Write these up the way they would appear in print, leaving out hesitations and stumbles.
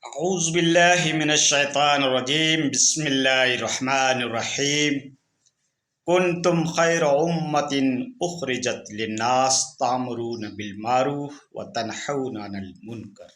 اعوذ باللہ من الشیطان الرجیم بسم اللہ الرحمن الرحیم کنتم خیر امت اخرجت للناس تأمرون بالمعروف وتنہون عن المنکر۔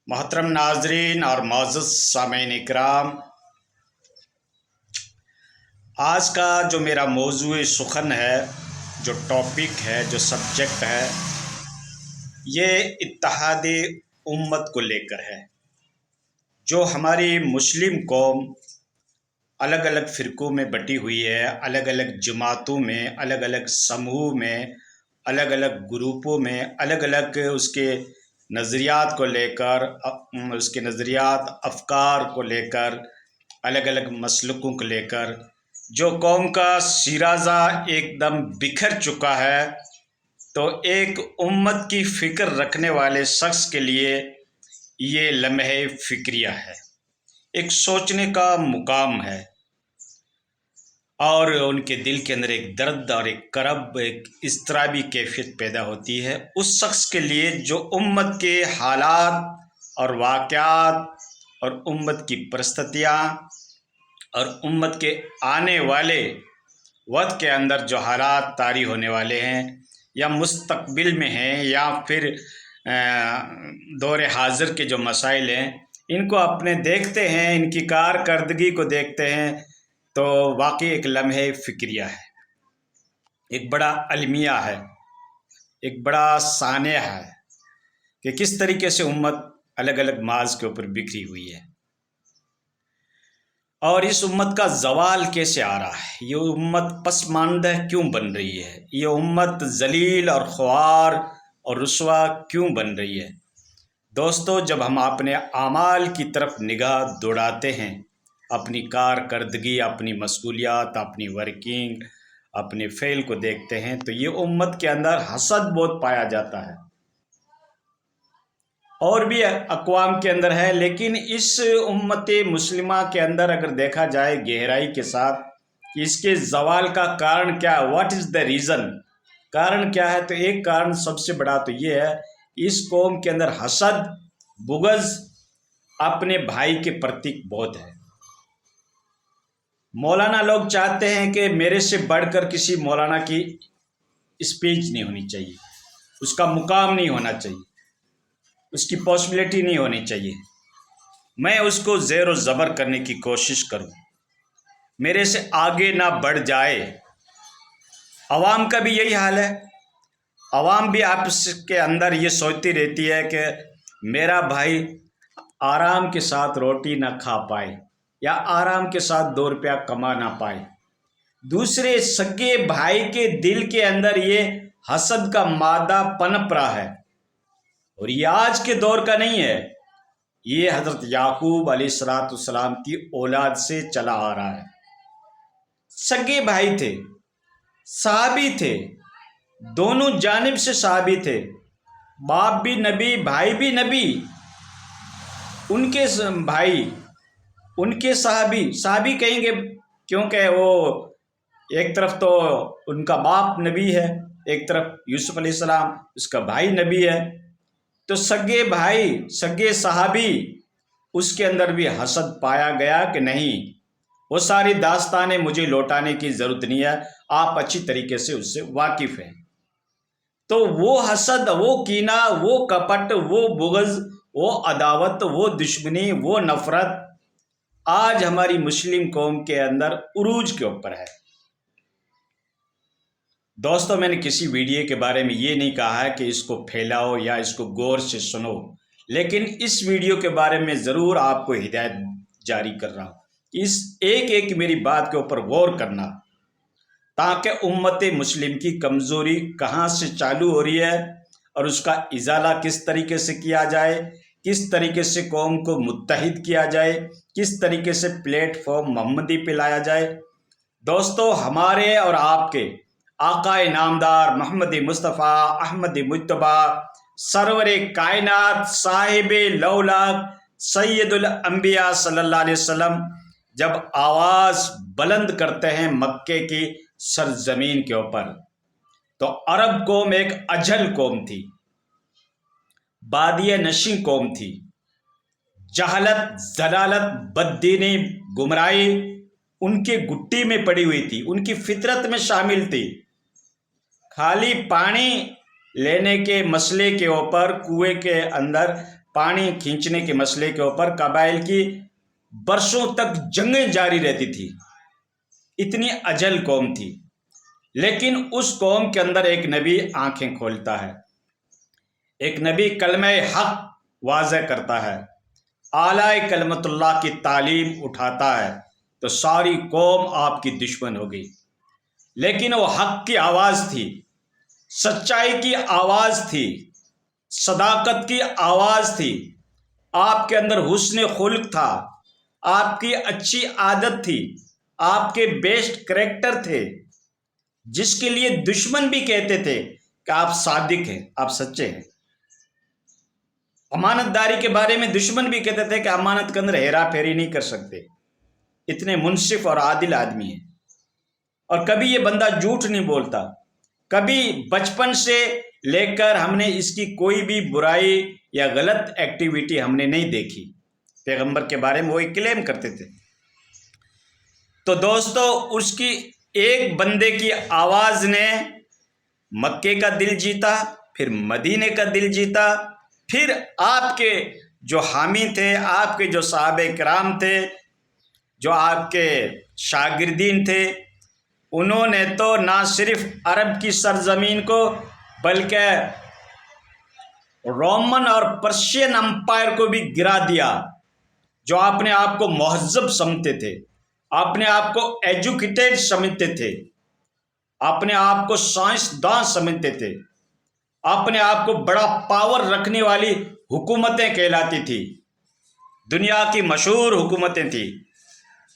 محترم ناظرین اور معزز سامعین اکرام، آج کا جو میرا موضوع سخن ہے، جو ٹاپک ہے، جو سبجیکٹ ہے، یہ اتحاد امت کو لے کر ہے۔ جو ہماری مسلم قوم الگ الگ فرقوں میں بٹی ہوئی ہے، الگ الگ جماعتوں میں، الگ الگ سموہ میں، الگ الگ گروپوں میں، الگ الگ اس کے نظریات کو لے کر، اس کے نظریات افکار کو لے کر، الگ الگ مسلکوں کو لے کر جو قوم کا شیرازہ ایک دم بکھر چکا ہے، تو ایک امت کی فکر رکھنے والے شخص کے لیے یہ لمحہ فکریہ ہے، ایک سوچنے کا مقام ہے، اور ان کے دل کے اندر ایک درد اور ایک کرب، ایک اضطرابی کیفیت پیدا ہوتی ہے اس شخص کے لیے جو امت کے حالات اور واقعات اور امت کی پرستتیاں اور امت کے آنے والے وقت کے اندر جو حالات طاری ہونے والے ہیں یا مستقبل میں ہیں یا پھر دور حاضر کے جو مسائل ہیں، ان کو اپنے دیکھتے ہیں، ان کی کارکردگی کو دیکھتے ہیں، تو واقعی ایک لمحہ فکریہ ہے، ایک بڑا المیہ ہے، ایک بڑا سانحہ ہے کہ کس طریقے سے امت الگ الگ محاذ کے اوپر بکھری ہوئی ہے، اور اس امت کا زوال کیسے آ رہا ہے، یہ امت پسماندہ کیوں بن رہی ہے، یہ امت ذلیل اور خوار اور رسوا کیوں بن رہی ہے۔ دوستو، جب ہم اپنے اعمال کی طرف نگاہ دوڑاتے ہیں، اپنی کارکردگی، اپنی مشغولیات، اپنی ورکنگ، اپنے فعل کو دیکھتے ہیں، تو یہ امت کے اندر حسد بہت پایا جاتا ہے، اور بھی اقوام کے اندر ہے، لیکن اس امت مسلمہ کے اندر اگر دیکھا جائے گہرائی کے ساتھ کہ اس کے زوال کا کارن کیا ہے، واٹ از دا ریزن، کارن کیا ہے، تو ایک کارن سب سے بڑا تو یہ ہے کہ اس قوم کے اندر حسد، بغض اپنے بھائی کے پرتی بہت ہے۔ مولانا لوگ چاہتے ہیں کہ میرے سے بڑھ کر کسی مولانا کی اسپیچ نہیں ہونی چاہیے، اس کا مقام نہیں ہونا چاہیے، اس کی پاسبلٹی نہیں ہونی چاہیے، میں اس کو زیر و زبر کرنے کی کوشش کروں، میرے سے آگے نہ بڑھ جائے۔ عوام کا بھی یہی حال ہے، عوام بھی آپس کے اندر یہ سوچتی رہتی ہے کہ میرا بھائی آرام کے ساتھ روٹی نہ کھا پائے یا آرام کے ساتھ 2 روپیہ کما نہ پائے۔ دوسرے سگے بھائی کے دل کے اندر یہ حسد کا مادہ پنپ رہا ہے، اور یہ آج کے دور کا نہیں ہے، یہ حضرت یعقوب علیہ السلام کی اولاد سے چلا آ رہا ہے۔ سگے بھائی تھے، صحابی تھے، دونوں جانب سے صحابی تھے، باپ بھی نبی، بھائی بھی نبی، ان کے بھائی، ان کے صحابی کہیں گے، کیونکہ وہ ایک طرف تو ان کا باپ نبی ہے، ایک طرف یوسف علیہ السلام اس کا بھائی نبی ہے، تو سگے بھائی، سگے صحابی، اس کے اندر بھی حسد پایا گیا کہ نہیں، وہ ساری داستانیں مجھے لوٹانے کی ضرورت نہیں ہے، آپ اچھی طریقے سے اس سے واقف ہیں۔ تو وہ حسد، وہ کینہ، وہ کپٹ، وہ بغض، وہ عداوت، وہ دشمنی، وہ نفرت آج ہماری مسلم قوم کے اندر عروج کے اوپر ہے۔ دوستو، میں نے کسی ویڈیو کے بارے میں یہ نہیں کہا ہے کہ اس کو پھیلاؤ یا اس کو غور سے سنو، لیکن اس ویڈیو کے بارے میں ضرور آپ کو ہدایت جاری کر رہا ہوں، اس ایک میری بات کے اوپر غور کرنا، تاکہ امت مسلم کی کمزوری کہاں سے چالو ہو رہی ہے اور اس کا ازالہ کس طریقے سے کیا جائے، کس طریقے سے قوم کو متحد کیا جائے، کس طریقے سے پلیٹ فارم محمدی پہ لایا جائے۔ دوستو، ہمارے اور آپ کے آقا نامدار محمد مصطفیٰ احمد مجتبیٰ سرور کائنات صاحب لولاک سید الانبیاء صلی اللہ علیہ وسلم جب آواز بلند کرتے ہیں مکے کی سرزمین کے اوپر، تو عرب قوم ایک اجل قوم تھی، بادیہ نشین قوم تھی، جہالت، ضلالت، بددینی، گمراہی ان کے گٹی میں پڑی ہوئی تھی، ان کی فطرت میں شامل تھی۔ خالی پانی لینے کے مسئلے کے اوپر، کنویں کے اندر پانی کھینچنے کے مسئلے کے اوپر قبائل کی برسوں تک جنگیں جاری رہتی تھی، اتنی اجل قوم تھی۔ لیکن اس قوم کے اندر ایک نبی آنکھیں کھولتا ہے، ایک نبی کلمہ حق واضح کرتا ہے، اعلیٰ کلمت اللہ کی تعلیم اٹھاتا ہے، تو ساری قوم آپ کی دشمن ہو گئی۔ لیکن وہ حق کی آواز تھی، سچائی کی آواز تھی، صداقت کی آواز تھی، آپ کے اندر حسن خلق تھا، آپ کی اچھی عادت تھی، آپ کے بیسٹ کریکٹر تھے، جس کے لیے دشمن بھی کہتے تھے کہ آپ صادق ہیں، آپ سچے ہیں۔ امانت داری کے بارے میں دشمن بھی کہتے تھے کہ امانت کے اندر ہیرا پھیری نہیں کر سکتے، اتنے منصف اور عادل آدمی ہیں، اور کبھی یہ بندہ جھوٹ نہیں بولتا۔ کبھی بچپن سے لے کر ہم نے اس کی کوئی بھی برائی یا غلط ایکٹیویٹی ہم نے نہیں دیکھی۔ پیغمبر کے بارے میں وہی کلیم کرتے تھے۔ تو دوستو، اس کی ایک بندے کی آواز نے مکے کا دل جیتا، پھر مدینے کا دل جیتا، پھر آپ کے جو حامی تھے، آپ کے جو صحابہ کرام تھے، جو آپ کے شاگردین تھے، انہوں نے تو نہ صرف عرب کی سرزمین کو بلکہ رومن اور پرشین امپائر کو بھی گرا دیا، جو اپنے آپ کو مہذب سمجھتے تھے، اپنے آپ کو ایجوکیٹڈ سمجھتے تھے، اپنے آپ کو سائنسداں سمجھتے تھے، اپنے آپ کو بڑا پاور رکھنے والی حکومتیں کہلاتی تھی، دنیا کی مشہور حکومتیں تھیں۔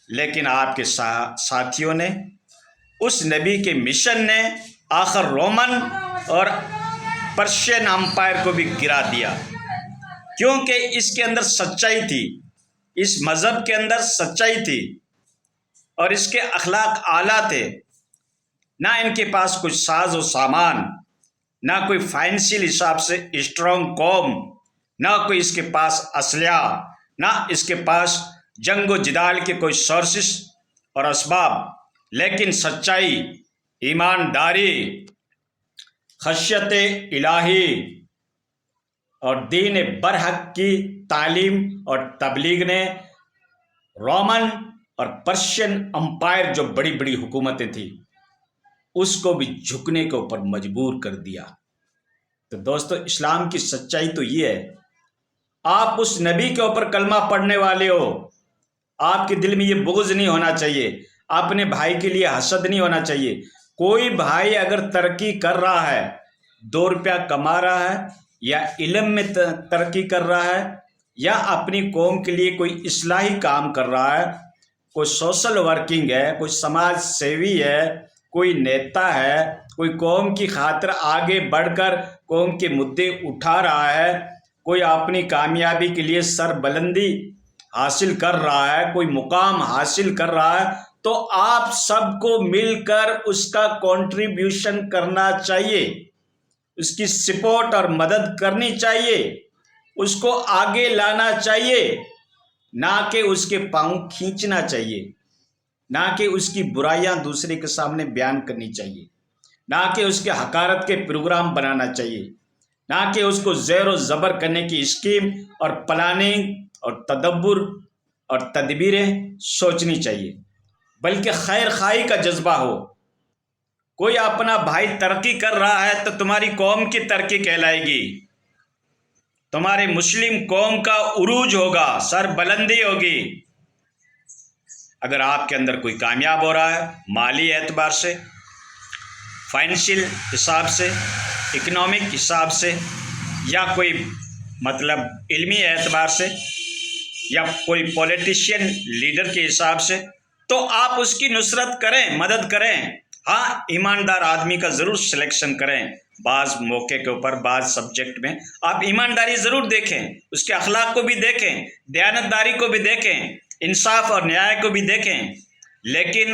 لیکن آپ کے ساتھیوں نے، اس نبی کے مشن نے آخر رومن اور پرشین امپائر کو بھی گرا دیا، کیونکہ اس کے اندر سچائی تھی، اس مذہب کے اندر سچائی تھی، اور اس کے اخلاق اعلیٰ تھے۔ نہ ان کے پاس کچھ ساز و سامان، نہ کوئی فائنینشیل حساب سے اسٹرانگ قوم، نہ کوئی اس کے پاس اسلحہ، نہ اس کے پاس جنگ و جدال کے کوئی سورسز اور اسباب، لیکن سچائی، ایمانداری، خشیت الہی اور دین برحق کی تعلیم اور تبلیغ نے رومن اور پرشین امپائر جو بڑی بڑی حکومتیں تھیں، اس کو بھی جھکنے کے اوپر مجبور کر دیا۔ تو دوستو، اسلام کی سچائی تو یہ ہے، آپ اس نبی کے اوپر کلمہ پڑھنے والے ہو، آپ کے دل میں یہ بغض نہیں ہونا چاہیے، اپنے بھائی کے لیے حسد نہیں ہونا چاہیے۔ کوئی بھائی اگر ترقی کر رہا ہے، 2 روپیہ کما رہا ہے، یا علم میں ترقی کر رہا ہے، یا اپنی قوم کے لیے کوئی اصلاحی کام کر رہا ہے، کوئی سوشل ورکنگ ہے، کوئی سماج سیوی ہے، کوئی نیتا ہے، کوئی قوم کی خاطر آگے بڑھ کر قوم کے مدعے اٹھا رہا ہے، کوئی اپنی کامیابی کے لیے سربلندی حاصل کر رہا ہے، کوئی مقام حاصل کر رہا ہے، تو آپ سب کو مل کر اس کا کنٹریبیوشن کرنا چاہیے، اس کی سپورٹ اور مدد کرنی چاہیے، اس کو آگے لانا چاہیے، نہ کہ اس کے پاؤں کھینچنا چاہیے، نہ کہ اس کی برائیاں دوسرے کے سامنے بیان کرنی چاہیے، نہ کہ اس کے حقارت کے پروگرام بنانا چاہیے، نہ کہ اس کو زیر و زبر کرنے کی اسکیم اور پلاننگ اور تدبر اور تدبیریں سوچنی چاہیے، بلکہ خیر خواہی کا جذبہ ہو۔ کوئی اپنا بھائی ترقی کر رہا ہے تو تمہاری قوم کی ترقی کہلائے گی، تمہارے مسلم قوم کا عروج ہوگا، سر بلندی ہوگی۔ اگر آپ کے اندر کوئی کامیاب ہو رہا ہے، مالی اعتبار سے، فائنینشیل حساب سے، اکنامک حساب سے، یا کوئی علمی اعتبار سے، یا کوئی پولیٹیشین لیڈر کے حساب سے، تو آپ اس کی نصرت کریں، مدد کریں۔ ہاں، ایماندار آدمی کا ضرور سلیکشن کریں، بعض موقع کے اوپر، بعض سبجیکٹ میں آپ ایمانداری ضرور دیکھیں، اس کے اخلاق کو بھی دیکھیں، دیانتداری کو بھی دیکھیں، انصاف اور نیائے کو بھی دیکھیں۔ لیکن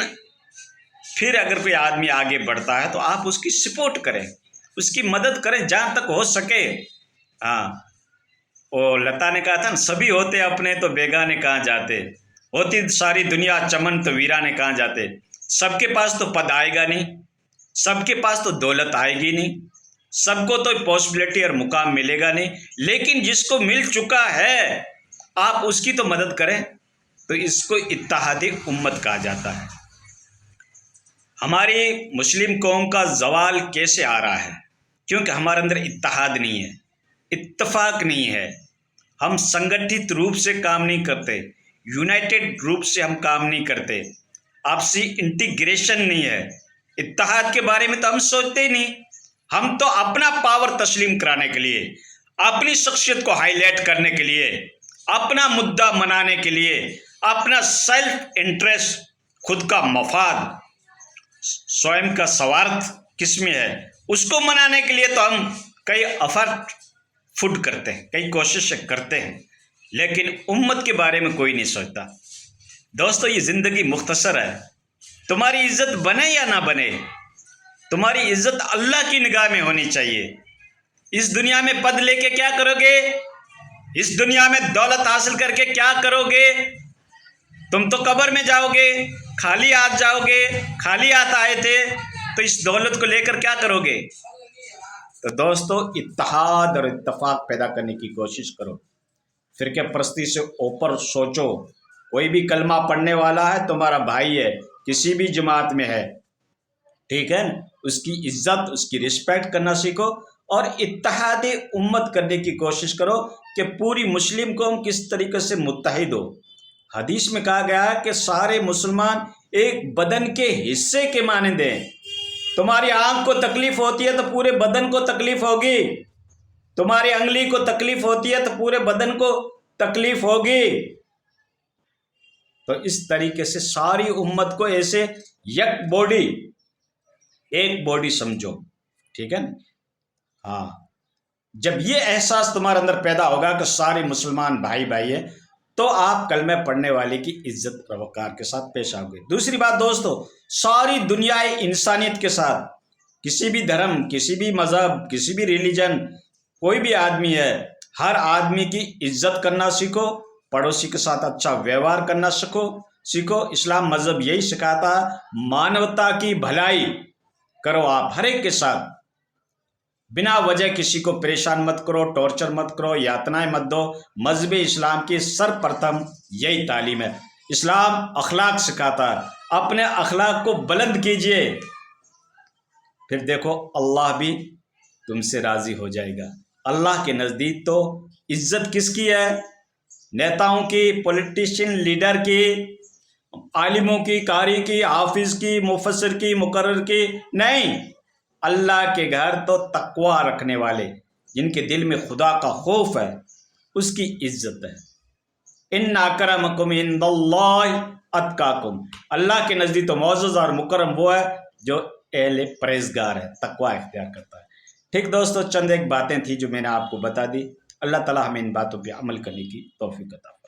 پھر اگر کوئی آدمی آگے بڑھتا ہے تو آپ اس کی سپورٹ کریں، اس کی مدد کریں جہاں تک ہو سکے۔ ہاں، وہ لتا نے کہا تھا نا، سبھی ہوتے اپنے تو بیگانے کہاں جاتے، ہوتی ساری دنیا چمن تو ویرانے کہاں جاتے۔ سب کے پاس تو پد آئے گا نہیں، سب کے پاس تو دولت آئے گی نہیں، سب کو تو پاسبلٹی اور مقام ملے گا نہیں، لیکن جس کو مل چکا ہے آپ اس کی تو مدد کریں، تو اس کو اتحادی امت کہا جاتا ہے۔ ہماری مسلم قوم کا زوال کیسے آ رہا ہے؟ کیونکہ ہمارے اندر اتحاد نہیں ہے، اتفاق نہیں ہے، ہم سنگٹھت روپ سے کام نہیں کرتے، یونائٹڈ روپ سے ہم کام نہیں کرتے، آپسی انٹیگریشن نہیں ہے، اتحاد کے بارے میں تو ہم سوچتے ہی نہیں۔ ہم تو اپنا پاور تسلیم کرانے کے لیے، اپنی شخصیت کو ہائی لائٹ کرنے کے لیے، اپنا مدعا منانے کے لیے، اپنا سیلف انٹرسٹ، خود کا مفاد، سوئم کا سوارتھ کس میں ہے، اس کو منانے کے لیے تو ہم کئی ایفرٹ فٹ کرتے ہیں، کئی کوششیں کرتے ہیں، لیکن امت کے بارے میں کوئی نہیں سوچتا۔ دوستو، یہ زندگی مختصر ہے، تمہاری عزت بنے یا نہ بنے، تمہاری عزت اللہ کی نگاہ میں ہونی چاہیے۔ اس دنیا میں پد لے کے کیا کرو گے؟ اس دنیا میں دولت حاصل کر کے کیا کرو گے؟ تم تو قبر میں جاؤ گے، خالی ہاتھ جاؤ گے، خالی ہاتھ آئے تھے، تو اس دولت کو لے کر کیا کرو گے؟ تو دوستو، اتحاد اور اتفاق پیدا کرنے کی کوشش کرو، فرقہ پرستی سے اوپر سوچو۔ کوئی بھی کلمہ پڑھنے والا ہے تمہارا بھائی ہے، کسی بھی جماعت میں ہے، ٹھیک ہے، اس کی عزت، اس کی رسپیکٹ کرنا سیکھو، اور اتحاد امت کرنے کی کوشش کرو کہ پوری مسلم قوم کس طریقے سے متحد ہو۔ حدیث میں کہا گیا ہے کہ سارے مسلمان ایک بدن کے حصے کے مانند ہیں۔ تمہاری آنکھ کو تکلیف ہوتی ہے تو پورے بدن کو تکلیف ہوگی، تمہاری انگلی کو تکلیف ہوتی ہے تو پورے بدن کو تکلیف ہوگی۔ تو اس طریقے سے ساری امت کو ایسے یک باڈی، ایک باڈی سمجھو، ٹھیک ہے نا؟ ہاں، جب یہ احساس تمہارے اندر پیدا ہوگا کہ سارے مسلمان بھائی بھائی ہیں، تو آپ کلمہ پڑھنے والے کی عزت و وقار کے ساتھ پیش آؤ گے۔ دوسری بات دوستو، ساری دنیا انسانیت کے ساتھ، کسی بھی دھرم، کسی بھی مذہب، کسی بھی ریلیجن، کوئی بھی آدمی ہے، ہر آدمی کی عزت کرنا سیکھو، پڑوسی کے ساتھ اچھا ویوہار کرنا سیکھو۔ اسلام مذہب یہی سکھاتا ہے، مانوتا کی بھلائی کرو، آپ ہر ایک کے ساتھ بنا وجہ کسی کو پریشان مت کرو، ٹارچر مت کرو، یاتنائیں مت دو۔ مذہب اسلام کی سرپرتم یہی تعلیم ہے۔ اسلام اخلاق سکھاتا ہے، اپنے اخلاق کو بلند کیجئے، پھر دیکھو اللہ بھی تم سے راضی ہو جائے گا۔ اللہ کے نزدیک تو عزت کس کی ہے؟ نیتاؤں کی، پولیٹیشین لیڈر کی، عالموں کی، قاری کی، حافظ کی، مفسر کی، مقرر کی نہیں۔ اللہ کے گھر تو تقوی رکھنے والے، جن کے دل میں خدا کا خوف ہے، اس کی عزت ہے۔ ان اکرمکم عند اللہ اتقاکم، اللہ کے نزدیک تو معزز اور مکرم وہ ہے جو اہل پرہیزگار ہے، تقوی اختیار کرتا ہے۔ ٹھیک دوستو، چند ایک باتیں تھیں جو میں نے آپ کو بتا دی۔ اللہ تعالی ہمیں ان باتوں پہ عمل کرنے کی توفیق عطا فرمائے۔